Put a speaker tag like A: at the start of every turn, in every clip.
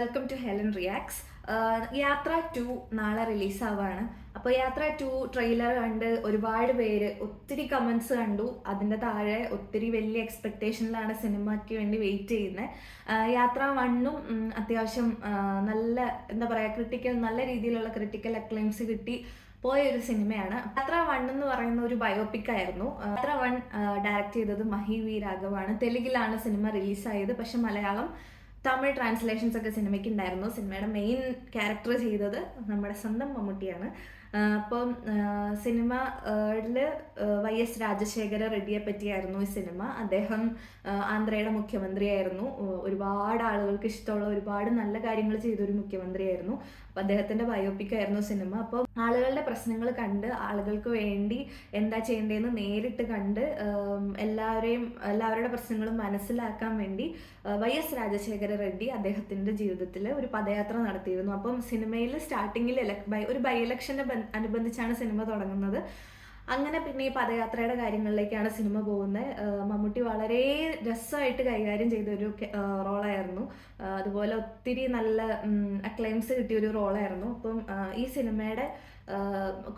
A: Welcome to Helen reacts. യാത്ര 2 നാളെ റിലീസാവാണ്. അപ്പോൾ യാത്ര 2 ട്രെയിലർ കണ്ട് ഒരുപാട് പേര് ഒത്തിരി കമൻസ് കണ്ടു. അതിൻ്റെ താഴെ ഒത്തിരി വലിയ എക്സ്പെക്റ്റേഷനിലാണ് സിനിമയ്ക്ക് വേണ്ടി വെയിറ്റ് ചെയ്യുന്നത്. യാത്ര 1ഉം അത്യാവശ്യം നല്ല എന്താ പറയുക നല്ല രീതിയിലുള്ള ക്രിട്ടിക്കൽ അക്ലെയിംസ് കിട്ടി പോയ ഒരു സിനിമയാണ്. യാത്ര 1 എന്ന് പറയുന്ന ഒരു ബയോപിക് ആയിരുന്നു. യാത്ര 1 ഡയറക്റ്റ് ചെയ്തത് മഹി വി രാഘവാണ്. തെലുങ്കിലാണ് സിനിമ റിലീസായത്. പക്ഷെ മലയാളം തമിഴ് ട്രാൻസ്ലേഷൻസ് ഒക്കെ സിനിമയ്ക്ക് ഉണ്ടായിരുന്നു. സിനിമയുടെ മെയിൻ ക്യാരക്ടർ ചെയ്തത് നമ്മുടെ സ്വന്തം മമ്മൂട്ടിയാണ്. അപ്പം സിനിമയിൽ YS രാജശേഖര റെഡ്ഡിയെ പറ്റിയായിരുന്നു ഈ സിനിമ. അദ്ദേഹം ആന്ധ്രയുടെ മുഖ്യമന്ത്രിയായിരുന്നു. ഒരുപാട് ആളുകൾക്ക് ഇഷ്ടമുള്ള ഒരുപാട് നല്ല കാര്യങ്ങൾ ചെയ്തൊരു മുഖ്യമന്ത്രിയായിരുന്നു. അപ്പം അദ്ദേഹത്തിൻ്റെ ബയോപിക് ആയിരുന്നു സിനിമ. അപ്പോൾ ആളുകളുടെ പ്രശ്നങ്ങൾ കണ്ട് ആളുകൾക്ക് വേണ്ടി എന്താ ചെയ്യേണ്ടതെന്ന് നേരിട്ട് കണ്ട് എല്ലാവരുടെ പ്രശ്നങ്ങളും മനസ്സിലാക്കാൻ വേണ്ടി YS രാജശേഖര റെഡ്ഡി അദ്ദേഹത്തിൻ്റെ ജീവിതത്തിൽ ഒരു പദയാത്ര നടത്തിയിരുന്നു. അപ്പം സിനിമയിൽ സ്റ്റാർട്ടിങ്ങിൽ ഒരു ബൈ ഇലക്ഷനെ അനുബന്ധിച്ചാണ് സിനിമ തുടങ്ങുന്നത്. അങ്ങനെ പിന്നെ ഈ പദയാത്രയുടെ കാര്യങ്ങളിലേക്കാണ് സിനിമ പോകുന്നത്. മമ്മൂട്ടി വളരെ രസമായിട്ട് കൈകാര്യം ചെയ്ത ഒരു റോളായിരുന്നു. അതുപോലെ ഒത്തിരി നല്ല അക്ലൈംസ് കിട്ടിയ ഒരു റോളായിരുന്നു. അപ്പം ഈ സിനിമയുടെ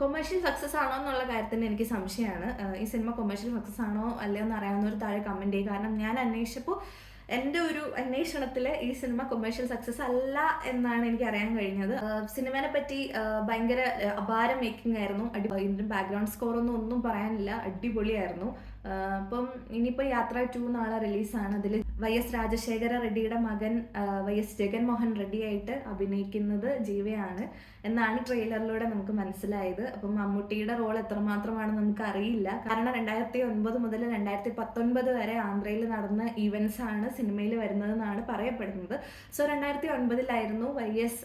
A: കൊമേഴ്ഷ്യൽ സക്സസ് ആണോ എന്നുള്ള കാര്യത്തിന് എനിക്ക് സംശയമാണ്. ഈ സിനിമ കൊമേഴ്ഷ്യൽ സക്സസ് ആണോ അല്ലയോ എന്ന് അറിയാവുന്നവർ താഴെ കമൻറ്റ് ചെയ്യുക. കാരണം ഞാൻ അന്വേഷിച്ചപ്പോൾ എൻ്റെ ഒരു അന്വേഷണത്തിൽ ഈ സിനിമ കൊമേഴ്ഷ്യൽ സക്സസ് അല്ല എന്നാണ് എനിക്ക് അറിയാൻ കഴിഞ്ഞത്. സിനിമയെ പറ്റി ഭയങ്കര അപാര മേക്കിംഗ് ആയിരുന്നു. ഇതിൻ്റെ ബാക്ക്ഗ്രൗണ്ട് സ്കോർ ഒന്നും പറയാനില്ല, അടിപൊളിയായിരുന്നു. അപ്പം ഇനിയിപ്പോൾ യാത്ര 2 നാളെ റിലീസാണ്. അതിൽ YS രാജശേഖര റെഡ്ഡിയുടെ മകൻ YS ജഗൻമോഹൻ റെഡ്ഡി ആയിട്ട് അഭിനയിക്കുന്നത് ജീവയാണ് എന്നാണ് ട്രെയിലറിലൂടെ നമുക്ക് മനസ്സിലായത്. അപ്പം മമ്മൂട്ടിയുടെ റോൾ എത്രമാത്രമാണ് നമുക്ക് അറിയില്ല. കാരണം 2009 മുതൽ 2019 വരെ ആന്ധ്രയിൽ നടന്ന ഈവൻസ് ആണ് സിനിമയിൽ വരുന്നതെന്നാണ് പറയപ്പെടുന്നത്. സോ 2009 YS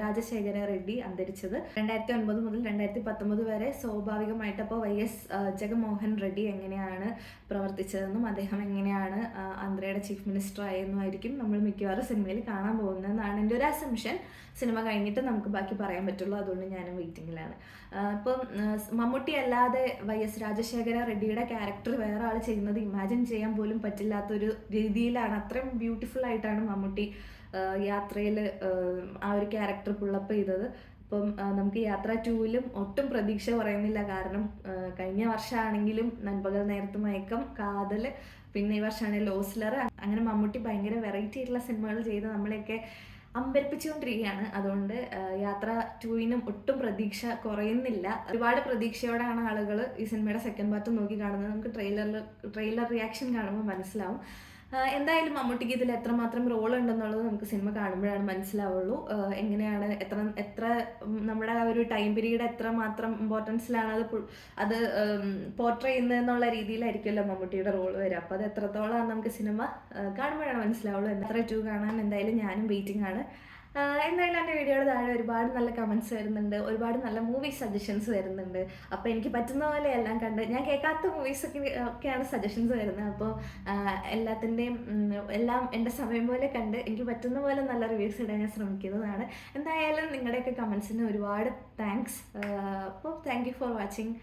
A: രാജശേഖര റെഡ്ഡി അന്തരിച്ചത്. 2009 മുതൽ 2019 വരെ സ്വാഭാവികമായിട്ട് അപ്പോൾ YS ജഗൻമോഹൻ റെഡ്ഡി എങ്ങനെയാണ് പ്രവർത്തിച്ചതെന്നും അദ്ദേഹം എങ്ങനെയാണ് ആന്ധ്രയുടെ ചീഫ് മിനിസ്റ്റർ ആയെന്നുമായിരിക്കും നമ്മൾ മിക്കവാറും സിനിമയിൽ കാണാൻ പോകുന്നതെന്നാണ് എൻ്റെ ഒരു അസംഷൻ. സിനിമ കഴിഞ്ഞിട്ട് നമുക്ക് ബാക്കി പറയാൻ പറ്റുള്ളൂ. അതുകൊണ്ട് ഞാനും വെയിറ്റിങ്ങിലാണ്. ഇപ്പം മമ്മൂട്ടി അല്ലാതെ YS രാജശേഖര റെഡ്ഡിയുടെ ക്യാരക്ടർ വേറെ ആൾ ചെയ്യുന്നത് ഇമാജിൻ ചെയ്യാൻ പോലും പറ്റില്ലാത്തൊരു രീതിയിലാണ്. അത്രയും ബ്യൂട്ടിഫുൾ ആയിട്ടാണ് മമ്മൂട്ടി യാത്രയിൽ ആ ഒരു ക്യാരക്ടർ പുള്ളപ്പ് ചെയ്തത്. അപ്പം നമുക്ക് യാത്ര 2ലും ഒട്ടും പ്രതീക്ഷ പറയുന്നില്ല. കാരണം കഴിഞ്ഞ വർഷമാണെങ്കിലും നൻപകൽ നേരത്ത് മയക്കം, കാതൽ, പിന്നെ ഈ വർഷമാണെങ്കിൽ ലോസ്ലർ, അങ്ങനെ മമ്മൂട്ടി ഭയങ്കര വെറൈറ്റി ആയിട്ടുള്ള സിനിമകൾ ചെയ്ത് നമ്മളെയൊക്കെ അമ്പരിപ്പിച്ചുകൊണ്ടിരിക്കുകയാണ്. അതുകൊണ്ട് യാത്ര 2നും ഒട്ടും പ്രതീക്ഷ കുറയുന്നില്ല. ഒരുപാട് പ്രതീക്ഷയോടെയാണ് ആളുകൾ ഈ സിനിമയുടെ സെക്കൻഡ് പാർട്ട് നോക്കി കാണുന്നത്. നമുക്ക് ട്രെയിലർ റിയാക്ഷൻ കാണുമ്പോൾ മനസ്സിലാവും. എന്തായാലും മമ്മൂട്ടിക്ക് ഇതിൽ എത്രമാത്രം റോൾ ഉണ്ടെന്നുള്ളത് നമുക്ക് സിനിമ കാണുമ്പോഴാണ് മനസ്സിലാവുള്ളൂ. എങ്ങനെയാണ് എത്ര നമ്മുടെ ആ ഒരു ടൈം പീരീഡ് എത്രമാത്രം ഇമ്പോർട്ടൻസിലാണ് അത് പോർട്രേ ചെയ്യുന്നതെന്നുള്ള രീതിയിലായിരിക്കുമല്ലോ മമ്മൂട്ടിയുടെ റോൾ വരിക. അപ്പോൾ അത് എത്രത്തോളം നമുക്ക് സിനിമ കാണുമ്പോഴാണ് മനസ്സിലാവുള്ളൂ. യാത്ര 2 കാണാൻ എന്തായാലും ഞാനും വെയിറ്റിംഗ് ആണ്. എന്തായാലും എൻ്റെ വീഡിയോയുടെ താഴെ ഒരുപാട് നല്ല കമൻസ് വരുന്നുണ്ട്, ഒരുപാട് നല്ല മൂവി സജഷൻസ് വരുന്നുണ്ട്. അപ്പോൾ എനിക്ക് പറ്റുന്ന പോലെ എല്ലാം കണ്ട്, ഞാൻ കേൾക്കാത്ത ഒക്കെയാണ് സജഷൻസ് വരുന്നത്. അപ്പോൾ എല്ലാത്തിൻ്റെയും എല്ലാം എൻ്റെ സമയം പോലെ കണ്ട് എനിക്ക് പറ്റുന്ന പോലെ നല്ല റിവ്യൂസ് ഇടാൻ ഞാൻ ശ്രമിക്കുന്നതാണ്. എന്തായാലും നിങ്ങളുടെയൊക്കെ കമൻസിന് ഒരുപാട് താങ്ക്സ്. അപ്പോൾ താങ്ക് യു ഫോർ വാച്ചിങ്.